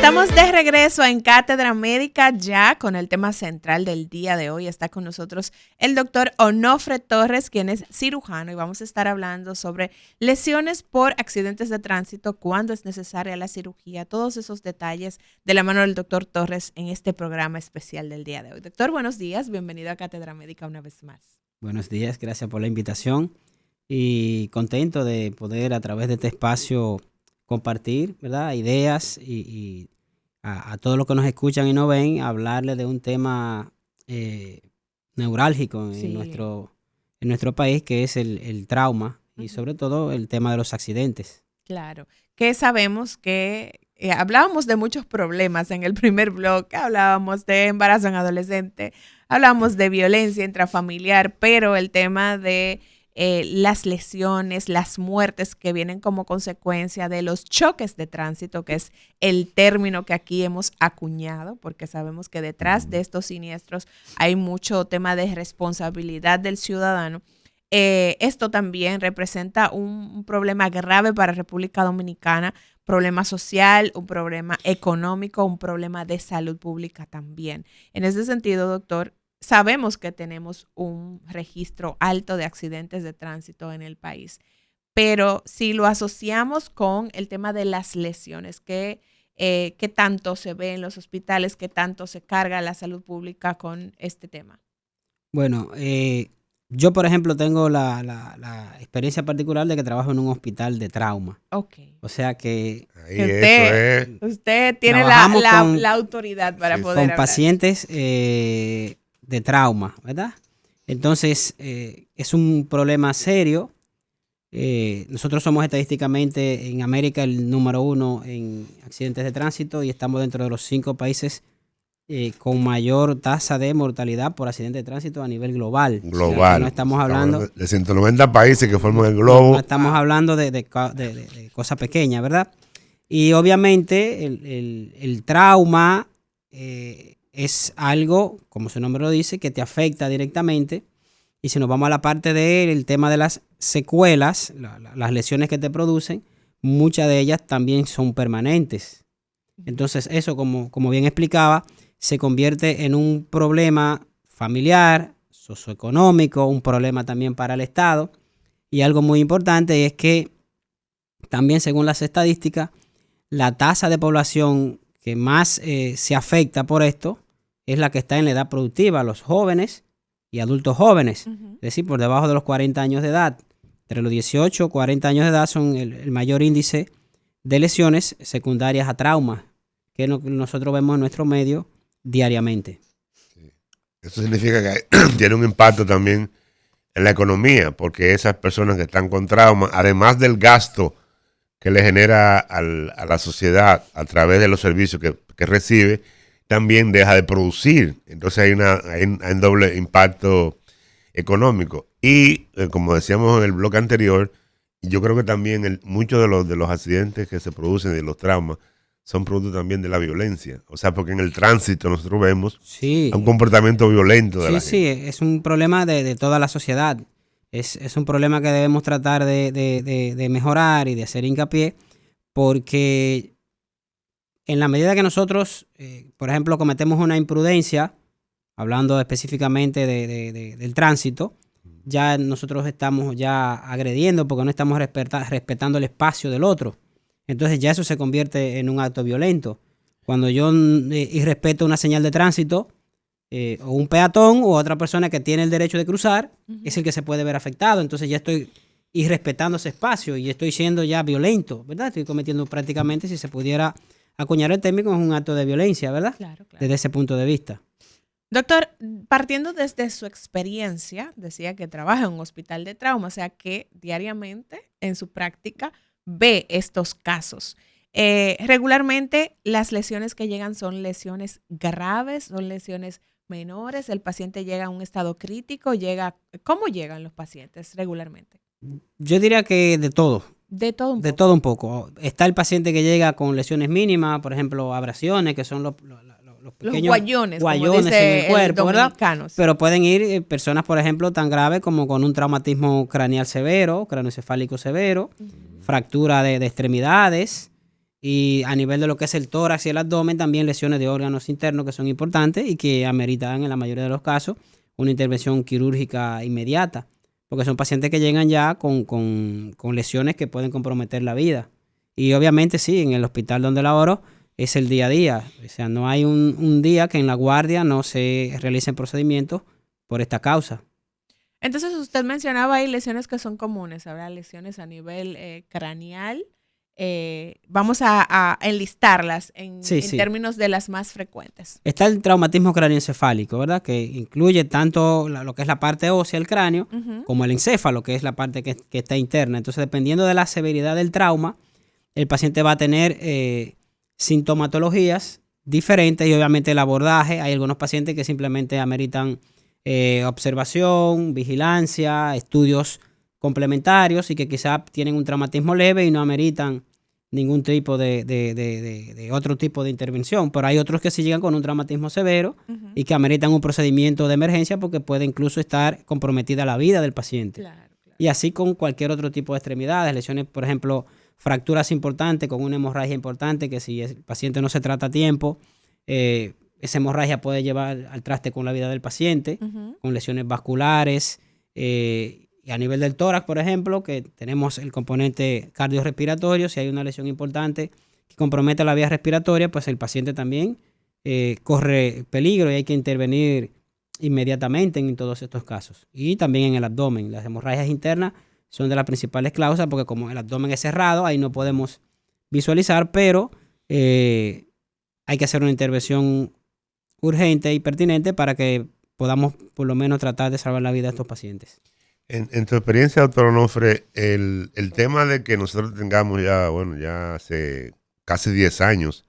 Estamos de regreso en Cátedra Médica ya con el tema central del día de hoy. Está con nosotros el doctor Onofre Torres, quien es cirujano, y vamos a estar hablando sobre lesiones por accidentes de tránsito, cuándo es necesaria la cirugía, todos esos detalles de la mano del doctor Torres en este programa especial del día de hoy. Doctor, buenos días, bienvenido a Cátedra Médica una vez más. Buenos días, gracias por la invitación y contento de poder a través de este espacio compartir, ¿verdad?, ideas y a todos los que nos escuchan y nos ven, hablarles de un tema neurálgico Sí. en nuestro país, que es el trauma y sobre todo el tema de los accidentes. Claro, que sabemos que hablábamos de muchos problemas en el primer bloque, hablábamos de embarazo en adolescente, hablábamos de violencia intrafamiliar, pero el tema de las lesiones, las muertes que vienen como consecuencia de los choques de tránsito, que es el término que aquí hemos acuñado, porque sabemos que detrás de estos siniestros hay mucho tema de responsabilidad del ciudadano. Esto también representa un problema grave para República Dominicana, problema social, un problema económico, un problema de salud pública también. En ese sentido, doctor, sabemos que tenemos un registro alto de accidentes de tránsito en el país, pero si lo asociamos con el tema de las lesiones, ¿qué tanto se ve en los hospitales, qué tanto se carga la salud pública con este tema? Bueno, yo por ejemplo tengo la experiencia particular de que trabajo en un hospital de trauma. Ok. O sea que Usted tiene trabajamos la autoridad para poder con hablar. pacientes de trauma, ¿verdad? Entonces, es un problema serio. Nosotros somos estadísticamente en América el número 1 en accidentes de tránsito y estamos dentro de los 5 países con mayor tasa de mortalidad por accidente de tránsito a nivel global. O sea, no estamos hablando de 190 países que forman el globo. No estamos hablando de cosas pequeñas, ¿verdad? Y obviamente el trauma es algo, como su nombre lo dice, que te afecta directamente. Y si nos vamos a la parte del tema de las secuelas, las lesiones que te producen, muchas de ellas también son permanentes. Entonces eso, como bien explicaba, se convierte en un problema familiar, socioeconómico, un problema también para el Estado. Y algo muy importante es que también, según las estadísticas, la tasa de población que más se afecta por esto es la que está en la edad productiva, los jóvenes y adultos jóvenes, es decir, por debajo de los 40 años de edad. Entre los 18 y 40 años de edad son el mayor índice de lesiones secundarias a traumas que nosotros vemos en nuestro medio diariamente. Sí. Eso significa que tiene un impacto también en la economía, porque esas personas que están con trauma, además del gasto que le genera a la sociedad a través de los servicios que recibe, también deja de producir. Entonces hay un doble impacto económico. Y como decíamos en el bloque anterior, yo creo que también muchos de los accidentes que se producen, de los traumas, son producto también de la violencia. O sea, porque en el tránsito nosotros vemos un comportamiento violento de la gente. Sí, es un problema de toda la sociedad. Es un problema que debemos tratar de mejorar y de hacer hincapié, porque en la medida que nosotros, por ejemplo, cometemos una imprudencia, hablando específicamente del tránsito, ya nosotros estamos ya agrediendo porque no estamos respetando el espacio del otro. Entonces ya eso se convierte en un acto violento. Cuando yo irrespeto una señal de tránsito, o un peatón o otra persona que tiene el derecho de cruzar, es el que se puede ver afectado. Entonces ya estoy irrespetando ese espacio y estoy siendo ya violento, ¿verdad? Estoy cometiendo prácticamente, si se pudiera acuñar el término, es un acto de violencia, ¿verdad? Claro. Desde ese punto de vista. Doctor, partiendo desde su experiencia, decía que trabaja en un hospital de trauma, o sea que diariamente en su práctica ve estos casos. Regularmente las lesiones que llegan son lesiones graves, son lesiones menores, el paciente llega a un estado crítico, ¿cómo llegan los pacientes regularmente? Yo diría que de todo. De todo un poco. De todo un poco. Está el paciente que llega con lesiones mínimas, por ejemplo, abrasiones, que son los pequeños guayones como dice en el cuerpo, ¿verdad? Pero pueden ir personas, por ejemplo, tan graves como con un traumatismo craneal severo, craneoencefálico severo, fractura de extremidades, Y a nivel de lo que es el tórax y el abdomen, también lesiones de órganos internos que son importantes y que ameritan en la mayoría de los casos una intervención quirúrgica inmediata, porque son pacientes que llegan ya con lesiones que pueden comprometer la vida. Y obviamente sí, en el hospital donde laboro es el día a día. O sea, no hay un día que en la guardia no se realicen procedimientos por esta causa. Entonces, usted mencionaba ahí lesiones que son comunes, habrá lesiones a nivel craneal. Vamos a enlistarlas en términos de las más frecuentes. Está el traumatismo cráneoencefálico, ¿verdad? Que incluye tanto lo que es la parte ósea del cráneo como el encéfalo, que es la parte que está interna. Entonces, dependiendo de la severidad del trauma, el paciente va a tener sintomatologías diferentes y obviamente el abordaje. Hay algunos pacientes que simplemente ameritan observación, vigilancia, estudios complementarios y que quizá tienen un traumatismo leve y no ameritan ningún tipo de otro tipo de intervención. Pero hay otros que sí llegan con un traumatismo severo y que ameritan un procedimiento de emergencia porque puede incluso estar comprometida la vida del paciente. Claro. Y así con cualquier otro tipo de extremidades, lesiones, por ejemplo, fracturas importantes con una hemorragia importante que si el paciente no se trata a tiempo, esa hemorragia puede llevar al traste con la vida del paciente, con lesiones vasculares. Y a nivel del tórax, por ejemplo, que tenemos el componente cardiorrespiratorio, si hay una lesión importante que compromete la vía respiratoria, pues el paciente también corre peligro y hay que intervenir inmediatamente en todos estos casos. Y también en el abdomen. Las hemorragias internas son de las principales causas porque como el abdomen es cerrado, ahí no podemos visualizar, pero hay que hacer una intervención urgente y pertinente para que podamos por lo menos tratar de salvar la vida de estos pacientes. En tu experiencia, doctor Onofre, el tema de que nosotros tengamos ya hace casi 10 años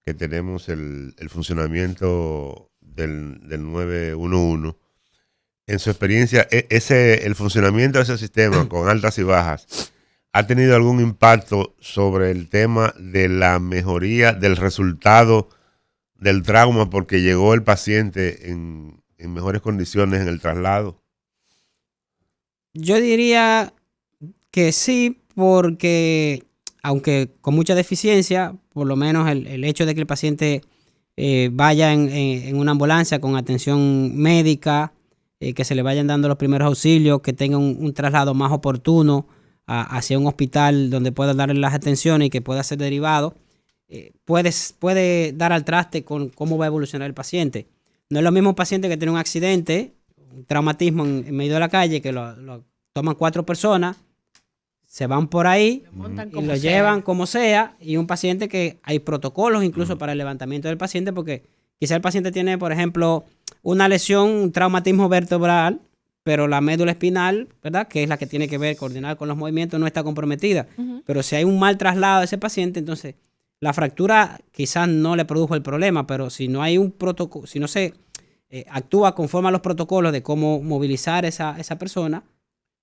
que tenemos el funcionamiento del 911, en su experiencia, el funcionamiento de ese sistema con altas y bajas, ¿ha tenido algún impacto sobre el tema de la mejoría del resultado del trauma porque llegó el paciente en mejores condiciones en el traslado? Yo diría que sí, porque aunque con mucha deficiencia, por lo menos el hecho de que el paciente vaya en una ambulancia con atención médica, que se le vayan dando los primeros auxilios, que tenga un traslado más oportuno hacia un hospital donde pueda darle las atenciones y que pueda ser derivado, puede dar al traste con cómo va a evolucionar el paciente. No es lo mismo un paciente que tiene un accidente, un traumatismo en medio de la calle, que lo toman 4 personas, se van por ahí y lo llevan como sea, y un paciente que hay protocolos incluso para el levantamiento del paciente, porque quizá el paciente tiene, por ejemplo, una lesión, un traumatismo vertebral, pero la médula espinal, ¿verdad?, que es la que tiene que ver, coordinar con los movimientos, no está comprometida. Pero si hay un mal traslado de ese paciente, entonces la fractura quizás no le produjo el problema, pero si no hay un protocolo, si no se actúa conforme a los protocolos de cómo movilizar esa persona,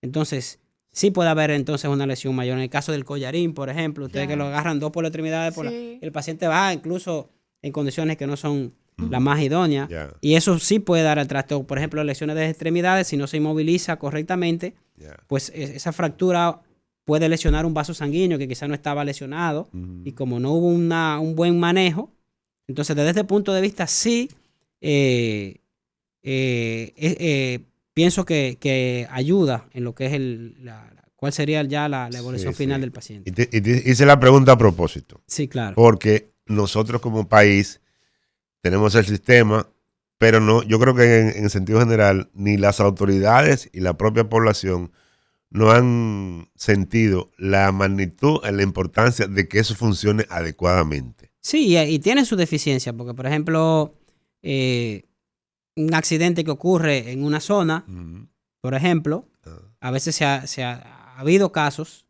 entonces sí puede haber entonces una lesión mayor. En el caso del collarín, por ejemplo, ustedes que lo agarran 2 por las extremidades, el paciente va incluso en condiciones que no son las más idóneas, y eso sí puede dar al traste. Por ejemplo, lesiones de extremidades, si no se inmoviliza correctamente, pues esa fractura puede lesionar un vaso sanguíneo que quizá no estaba lesionado, y como no hubo un buen manejo, entonces desde este punto de vista sí pienso que ayuda en lo que es cuál sería ya la evolución final del paciente. Y te hice la pregunta a propósito. Sí, claro. Porque nosotros como país tenemos el sistema, pero no, yo creo que en sentido general ni las autoridades y la propia población no han sentido la magnitud y la importancia de que eso funcione adecuadamente. Sí, y tiene su deficiencia, porque por ejemplo, un accidente que ocurre en una zona, por ejemplo, a veces se ha habido casos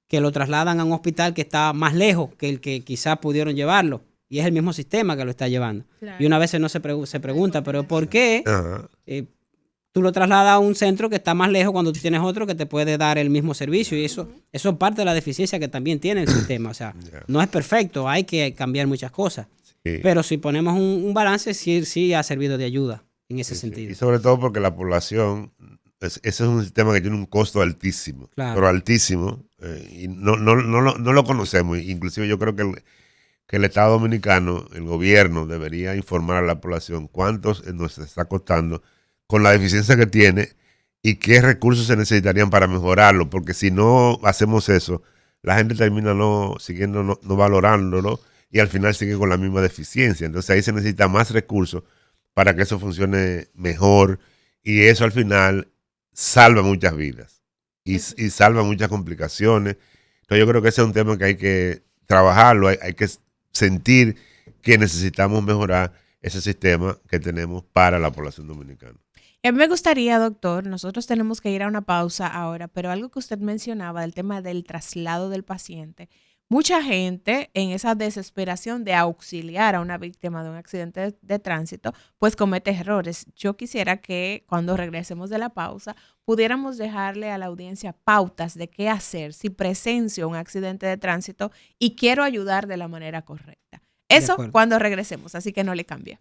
que lo trasladan a un hospital que está más lejos que el que quizás pudieron llevarlo, y es el mismo sistema que lo está llevando. Claro. Y una vez se pregunta, pero ¿por qué tú lo trasladas a un centro que está más lejos cuando tú tienes otro que te puede dar el mismo servicio? Y eso es parte de la deficiencia que también tiene el sistema. O sea, no es perfecto, hay que cambiar muchas cosas. Sí. Pero si ponemos un balance, sí ha servido de ayuda en ese sentido. Y sobre todo porque la población ese es un sistema que tiene un costo altísimo, Claro. pero altísimo, y no lo conocemos. Inclusive yo creo que el Estado Dominicano, el gobierno, debería informar a la población cuántos nos está costando con la deficiencia que tiene y qué recursos se necesitarían para mejorarlo, porque si no hacemos eso, la gente termina no valorándolo y al final sigue con la misma deficiencia. Entonces ahí se necesita más recursos para que eso funcione mejor, y eso al final salva muchas vidas y salva muchas complicaciones. Entonces yo creo que ese es un tema que hay que trabajarlo, hay que sentir que necesitamos mejorar ese sistema que tenemos para la población dominicana. A mí me gustaría, doctor, nosotros tenemos que ir a una pausa ahora, pero algo que usted mencionaba del tema del traslado del paciente. Mucha gente en esa desesperación de auxiliar a una víctima de un accidente de tránsito, pues comete errores. Yo quisiera que cuando regresemos de la pausa pudiéramos dejarle a la audiencia pautas de qué hacer si presencio un accidente de tránsito y quiero ayudar de la manera correcta. Eso cuando regresemos, así que no le cambie.